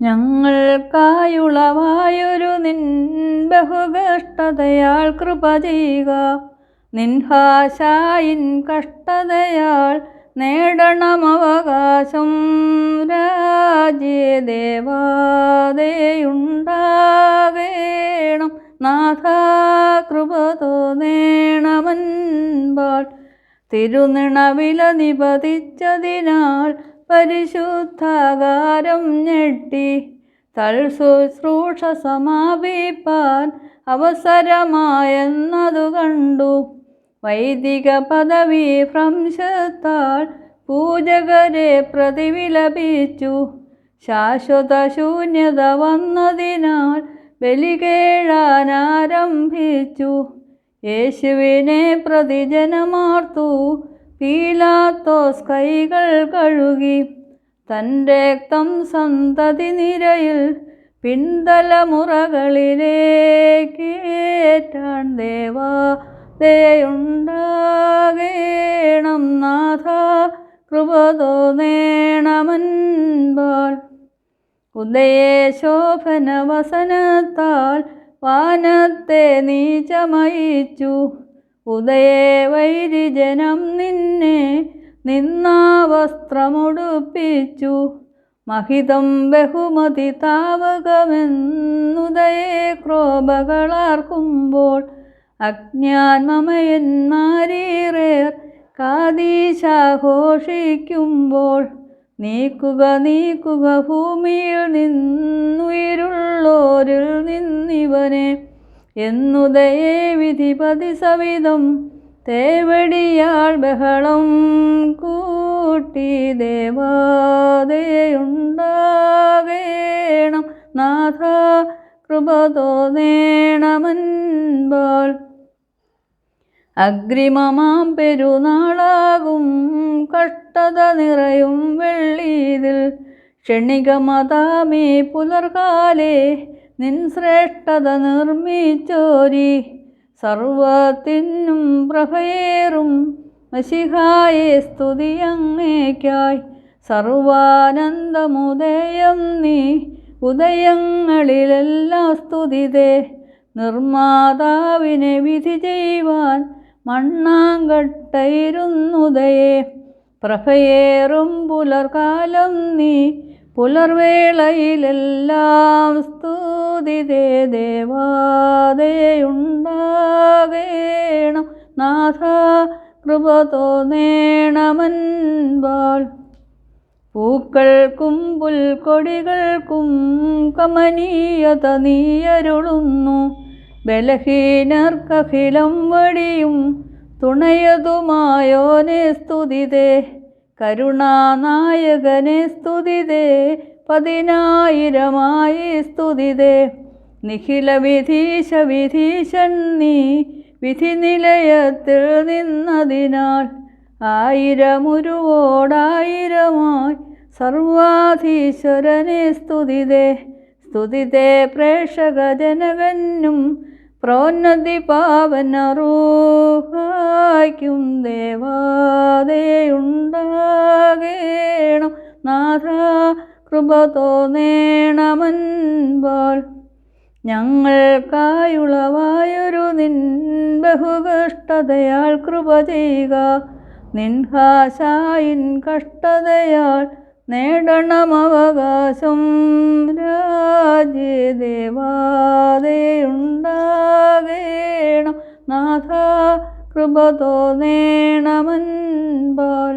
ഞങ്ങൾക്കായുളവായൊരു നിൻ ബഹുകഷ്ടതയാൽ കൃപ ചെയ്യുക. നിൻഹാശായിൻ കഷ്ടതയാൽ നേടണം അവകാശം. രാജ്യദേവാദയുണ്ടാകേണം നാഥ, കൃപ തോന്നേണമെൻപാൽ. തിരുനിണവില നിപതിച്ചതിനാൽ പരിശുദ്ധാകാരം ഞെട്ടി തൽശുശ്രൂഷ സമാപിപ്പാൻ അവസരമായെന്നതു കണ്ടു. വൈദിക പദവി ഭ്രംശത്താൽ പൂജകരെ പ്രതിവിലപിച്ചു. ശാശ്വത ശൂന്യത വന്നതിനാൽ ബലി കേഴാനാരംഭിച്ചു. യേശുവിനെ പ്രതി ജനമാർത്തു. പീലാത്തോസ് കൈകൾ കഴുകി. തൻ്റെ രക്തം സന്തതി നിരയിൽ പിൻതലമുറകളിലേക്കേറ്റാൻ ദേവാദയുണ്ടാകേണം നാഥ, കൃപ തോന്നേണമെൻപാൽ. ഉദയശോഭന വസനത്താൽ വാനത്തെ നീ ചമയിച്ചു. ഉദയേ വൈരിജനം നിന്നെ നിന്നാവസ്ത്രമുടുപ്പിച്ചു. മഹിതം ബഹുമതി താവകമെന്നുദയേ ക്രോഭകളാർക്കുമ്പോൾ. അജ്ഞാൻമമയന്മാരീറേർ കാദീശാഘോഷിക്കുമ്പോൾ. നീക്കുക നീക്കുക ഭൂമിയിൽ നിന്നുയിരുള്ളോരിൽ നിന്നിവനെ എന്നുദയേ വിധിപതി സവിധം തേവടിയാൾ ബഹളം കൂട്ടി. ദേവാദയുണ്ടാകേണം നാഥ, കൃപ തോന്നേണമെൻപാൽ. അഗ്രിമമാം പെരുന്നാളാകും കഷ്ടത നിറയും വെള്ളീതിൽ. ക്ഷണികമതാമീ പുലർകാലേ നിൻ ശ്രേഷ്ഠത നിർമ്മിച്ചോരി. സർവത്തിനും പ്രഭയേറും മശിഹായെ സ്തുതി അങ്ങേയ്ക്കായി. സർവാനന്ദമുദയം നീ ഉദയങ്ങളിലെല്ലാം സ്തുതിതേ. നിർമ്മാതാവിനെ വിധി ചെയ്യുവാൻ മണ്ണാങ്കട്ടയിരുന്നുദയേ. പ്രഭയേറും പുലർകാലം നീ പുലർവേളയിലെല്ലാം സ്തുതിതേ. ദേവാദയുണ്ടാകേണം നാഥ, കൃപ തോന്നേണമെൻപാൽ. പൂക്കൾക്കും പുൽക്കൊടികൾക്കും കമനീയത നീയരുളുന്നു. ബലഹീനർക്കഖിലം വടിയും തുണയതുമായോനെ സ്തുതിതേ. കരുണാനായകനെ സ്തുതിതേ. 10,000 സ്തുതിതേ. നിഖില വിധീശ വിധീശൻ നീ വിധിനിലയത്തിൽ നിന്നതിനാൽ. 1000 ഉരുവോടായിരമായി സർവാധീശ്വരനെ സ്തുതിതേ. സ്തുതിതേ പ്രേക്ഷകജനകനും പ്രോന്നതി പാവനറൂഹായ്ക്കും. ദേവാദയുണ്ടാകേണം നാഥ, കൃപ തോന്നേണമെൻപാൽ. ഞങ്ങൾക്കായുളവായൊരു നിൻ ബഹുകഷ്ടതയാൽ കൃപ ചെയ്യുക. നിൻഹാശായിൻ കഷ്ടതയാൽ നേടണം അവകാശം. രാജ്യദേവാദയുണ്ടാകേണം നാഥ, കൃപ തോന്നേണമെൻപാൽ.